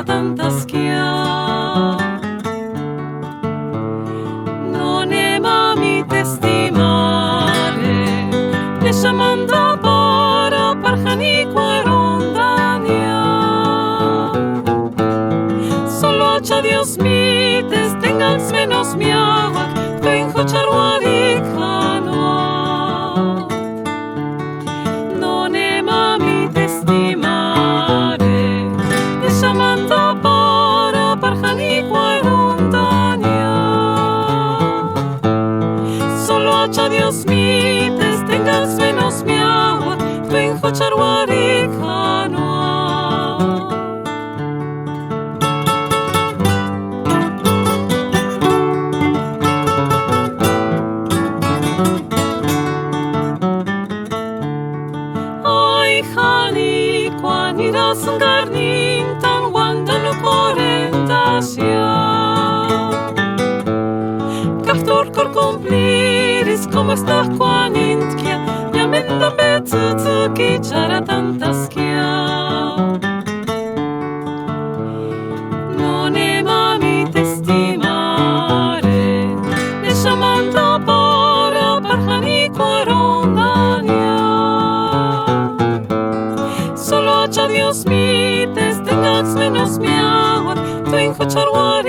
tantaskia. Non emami testimare, ne llamando para Janikwa rondania. Solo hacha Dios mites, tengas menos mi agua, vengo charwarik hanoa. Non emami testimare, ne llamando para Janikwa rondania. Solo hacha Dios mites, tengas menos mi agua, vengo charwarik hanoa. Ay, Janikwa, niras garnin tan wanda no corentasia. Kahtur kor cumpliris, como estás cuanintkia, yamenda betsuki chara tantaskia. Non emami testimare, ne llamando para Janikwa rondania. Solo hacha Dios mites, tengas menos mi agua, tu hijo charwa